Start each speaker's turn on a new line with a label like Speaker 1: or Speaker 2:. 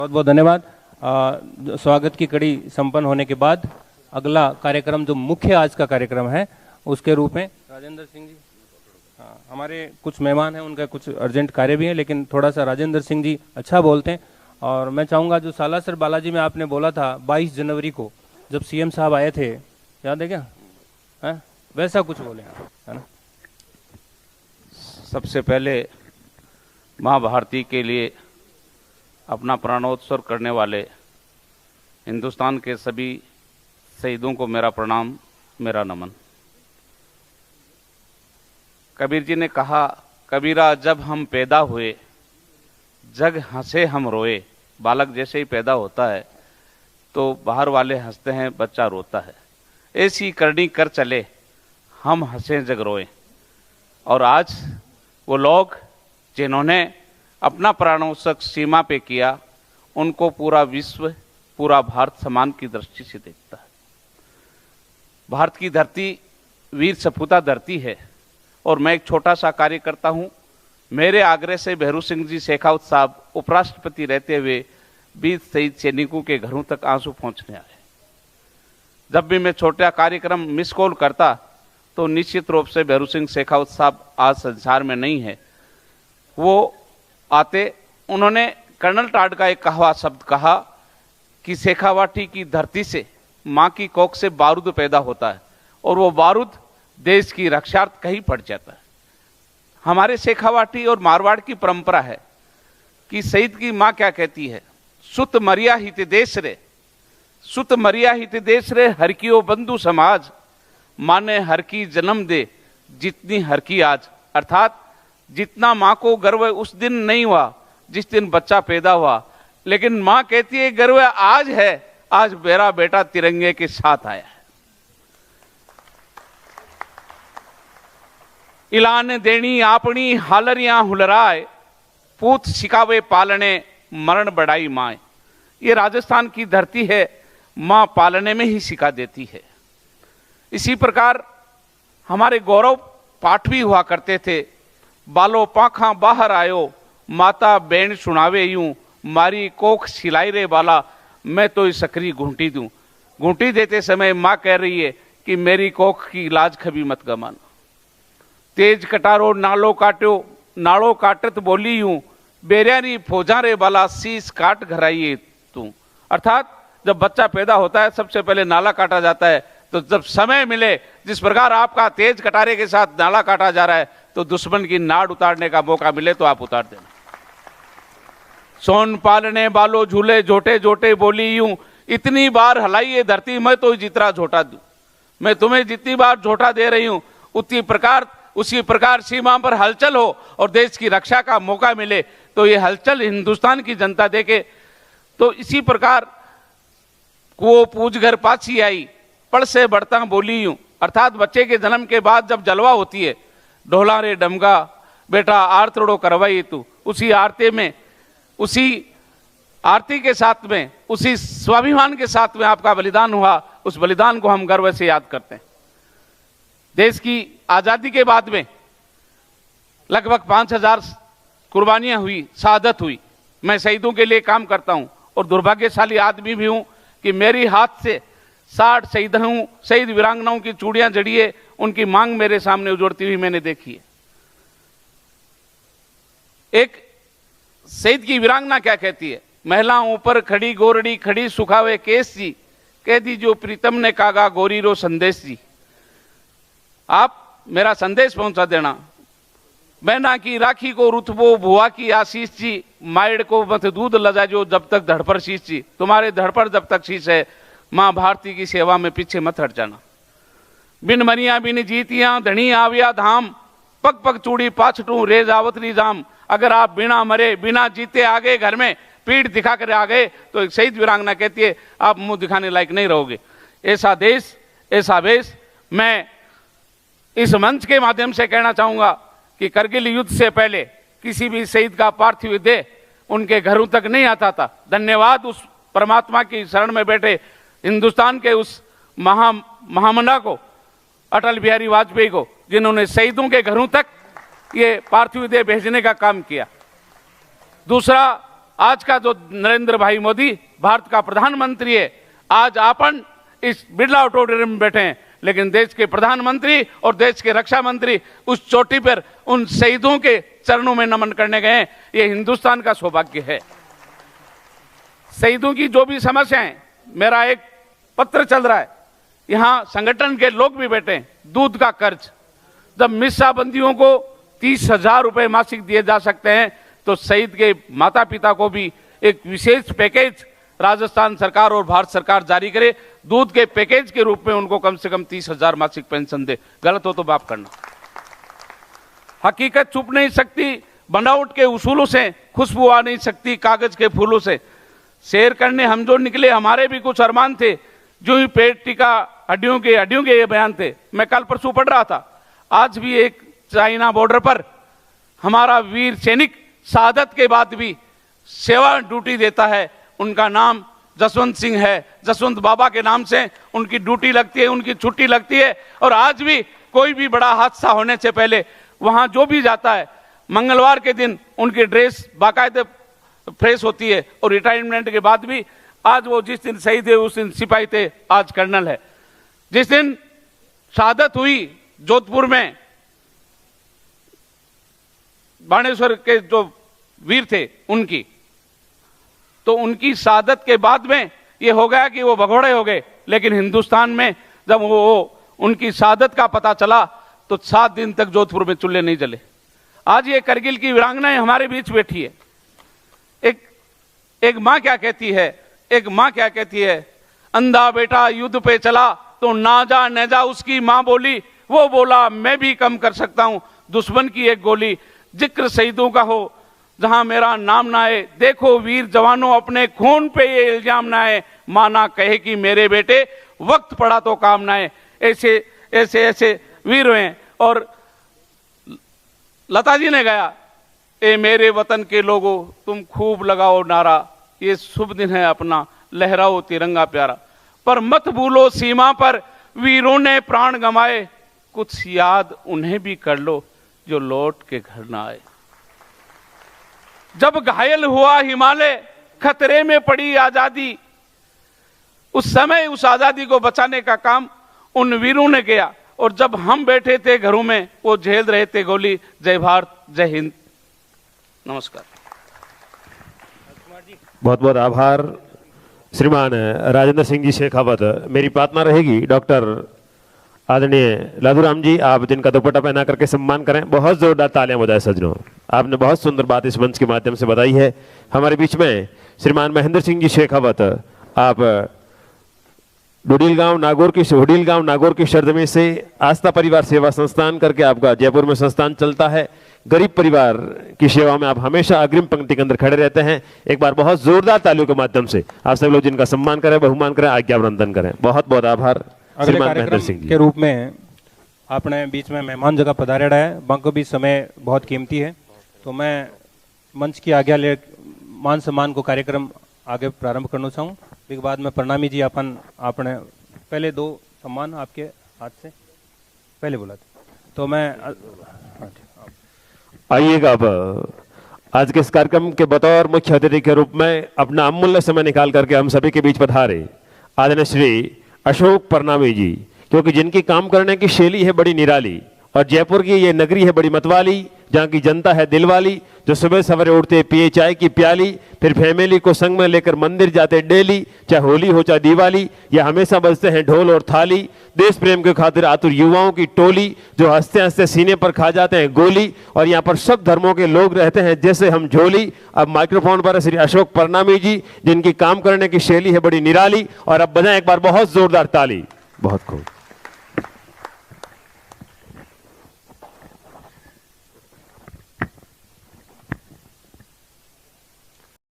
Speaker 1: बहुत बहुत धन्यवाद। स्वागत की कड़ी संपन्न होने के बाद अगला कार्यक्रम जो मुख्य आज का कार्यक्रम है उसके रूप में राजेंद्र सिंह जी, हमारे कुछ मेहमान हैं, उनका कुछ अर्जेंट कार्य भी है, लेकिन थोड़ा सा राजेंद्र सिंह जी अच्छा बोलते हैं। और मैं चाहूँगा जो सालासर बालाजी में आपने बोला था 22 जनवरी को जब सीएम साहब आए थे, याद है क्या? है वैसा कुछ बोले आप, है ना?
Speaker 2: सबसे पहले माँ भारती के लिए अपना प्राणोत्सर्ग करने वाले हिंदुस्तान के सभी शहीदों को मेरा प्रणाम, मेरा नमन। कबीर जी ने कहा, कबीरा जब हम पैदा हुए जग हंसे हम रोए। बालक जैसे ही पैदा होता है तो बाहर वाले हंसते हैं, बच्चा रोता है। ऐसी करनी कर चले हम हंसे जग रोए। और आज वो लोग जिन्होंने अपना प्राणोत्सर्ग सीमा पे किया, उनको पूरा विश्व, पूरा भारत सम्मान की दृष्टि से देखता है। भारत की धरती वीर सपूता धरती है और मैं एक छोटा सा कार्य करता हूं। मेरे आग्रह से भैरू सिंह जी शेखावत साहब उपराष्ट्रपति रहते हुए 20 शहीद सैनिकों के घरों तक आंसू पहुंचने आए। जब भी मैं छोटा कार्यक्रम मिस कॉल करता तो निश्चित रूप से भैरू सिंह शेखावत साहब आज संसार में नहीं है, वो आते। उन्होंने कर्नल टाड का एक कहा शब्द कहा कि शेखावाटी की धरती से, माँ की कोख से बारूद पैदा होता है और वो बारूद देश की रक्षार्थ कहीं पड़ जाता है। हमारे शेखावाटी और मारवाड़ की परंपरा है कि शहीद की माँ क्या कहती है, सुत मरिया हित देश रे, सुत मरिया हित देश रे, हर कियो बंधु समाज, माने हर की जन्म दे जितनी हर की आज। अर्थात जितना माँ को गर्व उस दिन नहीं हुआ जिस दिन बच्चा पैदा हुआ, लेकिन माँ कहती है गर्व आज है, आज मेरा बेटा तिरंगे के साथ आया है। इलान देनी आपनी हालरियां हुलराए, पूत सिखावे पालने मरण बढ़ाई माए। ये राजस्थान की धरती है, माँ पालने में ही सिखा देती है। इसी प्रकार हमारे गौरव पाठ भी हुआ करते थे, बालो पाखा बाहर आयो, माता बैन सुनावे यूं, मारी कोख सिलाई रे बाला, मैं तो इस सकरी घूंटी दूं। घूंटी देते समय माँ कह रही है कि मेरी कोख की लाज कभी मत गमाना। तेज कटारो नालो काट्यो, नालो काटत बोली यूं, बेरियारी फौजा रे बाला, शीश काट घराइए तू। अर्थात जब बच्चा पैदा होता है सबसे पहले नाला काटा जाता है, तो जब समय मिले, जिस प्रकार आपका तेज कटारे के साथ नाला काटा जा रहा है, तो दुश्मन की नाड़ उतारने का मौका मिले तो आप उतार देना। सोन पालने बालो झूले झोटे झोटे बोली यूं, इतनी बार हलाइए धरती मैं तो जितना झोटा दूं। मैं तुम्हें जितनी बार झोटा दे रही हूं उसी प्रकार सीमा पर हलचल हो और देश की रक्षा का मौका मिले तो ये हलचल हिंदुस्तान की जनता देखे। तो इसी प्रकार वो पूज घर पाछी आई, पड़ से बढ़ता बोली यूं। अर्थात बच्चे के जन्म के बाद जब जलवा होती है, ढोला रे डमगा बेटा आरतड़ो करवाई तू, उसी आरती में, उसी आरती के साथ में, उसी स्वाभिमान के साथ में आपका बलिदान हुआ, उस बलिदान को हम गर्व से याद करते हैं। देश की आजादी के बाद में लगभग 5000 कुर्बानियां हुई, शहादत हुई। मैं शहीदों के लिए काम करता हूं और दुर्भाग्यशाली आदमी भी हूं कि मेरी हाथ से 60 शहीद वीरांगनाओं की चूड़ियां जड़ी है, उनकी मांग मेरे सामने उजड़ती हुई मैंने देखी है। एक शहीद की वीरांगना क्या कहती है, महिलाओं पर खड़ी गोरड़ी खड़ी सुखावे केस जी, कह दी जो प्रीतम ने कागा गोरी रो संदेश जी। आप मेरा संदेश पहुंचा देना। बहना की राखी को रुतबो भुआ की आशीष जी, माइड को मत दूध लजा जो जब तक धड़ पर शीश जी। तुम्हारे धड़ पर जब तक शीश है, मां भारती की सेवा में पीछे मत हट जाना। बिन मनिया बिन जीतियां धनी आविया धाम, पग पग चूड़ी पाछटू रे जावतरी जाम। अगर आप बिना मरे बिना जीते आ गए घर में, पीठ दिखा कर आ गए, तो एक शहीद वीरांगना कहती है आप मुंह दिखाने लायक नहीं रहोगे। ऐसा देश, ऐसा वेश। मैं इस मंच के माध्यम से कहना चाहूंगा कि करगिल युद्ध से पहले किसी भी शहीद का पार्थिव देह उनके घरों तक नहीं आता था। धन्यवाद उस परमात्मा की शरण में बैठे हिंदुस्तान के उस महामना को, अटल बिहारी वाजपेयी को, जिन्होंने शहीदों के घरों तक ये पार्थिव देह भेजने का काम किया। दूसरा, आज का जो नरेंद्र भाई मोदी भारत का प्रधानमंत्री है, आज अपन इस बिरला ऑडिटोरियम में बैठे हैं, लेकिन देश के प्रधानमंत्री और देश के रक्षा मंत्री उस चोटी पर उन शहीदों के चरणों में नमन करने गए हैं। ये हिंदुस्तान का सौभाग्य है। शहीदों की जो भी समस्याएं, मेरा एक पत्र चल रहा है, यहां संगठन के लोग भी बैठे हैं। दूध का कर्ज, जब मिस्साबंदियों को 30,000 रुपए मासिक दिए जा सकते हैं, तो शहीद के माता पिता को भी एक विशेष पैकेज राजस्थान सरकार और भारत सरकार जारी करे। दूध के पैकेज के रूप में उनको कम से कम 30,000 मासिक पेंशन दे। गलत हो तो माफ करना। हकीकत छुप नहीं सकती बनावट के उसूलों से, खुशबू आ नहीं सकती कागज के फूलों से। शेयर करने हम जो निकले, हमारे भी कुछ अरमान थे, जो ही पेट टिका हड्डियों के ये बयान थे। मैं कल परसों पढ़ रहा था, आज भी एक चाइना बॉर्डर पर हमारा वीर सैनिक शहादत के बाद भी सेवा ड्यूटी देता है। उनका नाम जसवंत सिंह है। जसवंत बाबा के नाम से उनकी ड्यूटी लगती है, उनकी छुट्टी लगती है। और आज भी कोई भी बड़ा हादसा होने से पहले वहां जो भी जाता है, मंगलवार के दिन उनकी ड्रेस बाकायदे फ्रेश होती है। और रिटायरमेंट के बाद भी आज वो जिस दिन शहीद हुए उस दिन सिपाही थे, आज कर्नल है। जिस दिन शहादत हुई जोधपुर में, बाणेश्वर के जो वीर थे उनकी, तो उनकी शहादत के बाद में ये हो गया कि वो भगोड़े हो गए। लेकिन हिंदुस्तान में जब वो उनकी शहादत का पता चला तो 7 दिन तक जोधपुर में चूल्हे नहीं जले। आज ये करगिल की वीरांगनाएं हमारे बीच बैठी है। एक मां क्या कहती है, एक मां क्या कहती है, अंधा बेटा युद्ध पे चला तो ना जा न जा उसकी मां बोली। वो बोला मैं भी कम कर सकता हूं दुश्मन की एक गोली। जिक्र शहीदों का हो जहां मेरा नाम ना आए, देखो वीर जवानों अपने खून पे ये इल्जाम ना आए। मां ना कहे कि मेरे बेटे वक्त पड़ा तो काम ना आए। ऐसे ऐसे ऐसे वीर हुए। और लता जी ने गाया, ए मेरे वतन के लोगों तुम खूब लगाओ नारा, ये शुभ दिन है अपना लहराओ तिरंगा प्यारा। पर मत भूलो सीमा पर वीरों ने प्राण गंवाए, कुछ याद उन्हें भी कर लो जो लौट के घर ना आए। जब घायल हुआ हिमालय, खतरे में पड़ी आजादी, उस समय उस आजादी को बचाने का काम उन वीरों ने किया। और जब हम बैठे थे घरों में, वो झेल रहे थे गोली। जय भारत, जय हिंद, नमस्कार।
Speaker 3: बहुत बहुत आभार श्रीमान राजेंद्र सिंह जी शेखावत। मेरी प्रार्थना रहेगी डॉक्टर आदरणीय लादूराम जी, आप जिनका दुपट्टा पहना करके सम्मान करें। बहुत जोरदार तालियां बजाएं सज्जनों, आपने बहुत सुंदर बात इस मंच के माध्यम से बताई है। हमारे बीच में श्रीमान महेंद्र सिंह जी शेखावत, आप हुडील गांव नागौर की सरजमी से आस्था परिवार सेवा संस्थान करके आपका जयपुर में संस्थान चलता है। गरीब परिवार की सेवा में आप हमेशा अग्रिम पंक्ति के अंदर खड़े रहते हैं। एक बार बहुत जोरदार तालियों के माध्यम से आप सब लोग जिनका सम्मान करें, बहुमान करें, आज्ञावंदन करें। बहुत बहुत आभार श्रीमान महेंद्र सिंह जी
Speaker 1: के रूप में आपने बीच में मेहमान जगह पधारेड़ा है। बाकी भी समय बहुत कीमती है, तो मैं मंच की आज्ञा ले मान सम्मान को कार्यक्रम आगे प्रारंभ करना चाहूँ। फिर बाद में प्रणामी जी आपने पहले 2 सम्मान आपके हाथ से पहले बोला था, तो मैं
Speaker 3: आइएगा। अब आज के इस कार्यक्रम के बतौर मुख्य अतिथि के रूप में अपना अमूल्य समय निकाल करके हम सभी के बीच पधारे आदरणीय श्री अशोक परनामी जी, क्योंकि जिनकी काम करने की शैली है बड़ी निराली, और जयपुर की ये नगरी है बड़ी मतवाली, जहाँ की जनता है दिलवाली, जो सुबह सवेरे उठते पिए चाय की प्याली, फिर फैमिली को संग में लेकर मंदिर जाते डेली, चाहे होली हो चाहे दिवाली, या हमेशा बजते हैं ढोल और थाली। देश प्रेम के खातिर आतुर युवाओं की टोली, जो हंसते हंसते सीने पर खा जाते हैं गोली। और यहाँ पर सब धर्मों के लोग रहते हैं जैसे हम झोली। अब माइक्रोफोन पर श्री अशोक परनामी जी, जिनकी काम करने की शैली है बड़ी निराली, और अब बजाएं एक बार बहुत जोरदार ताली। बहुत खूब।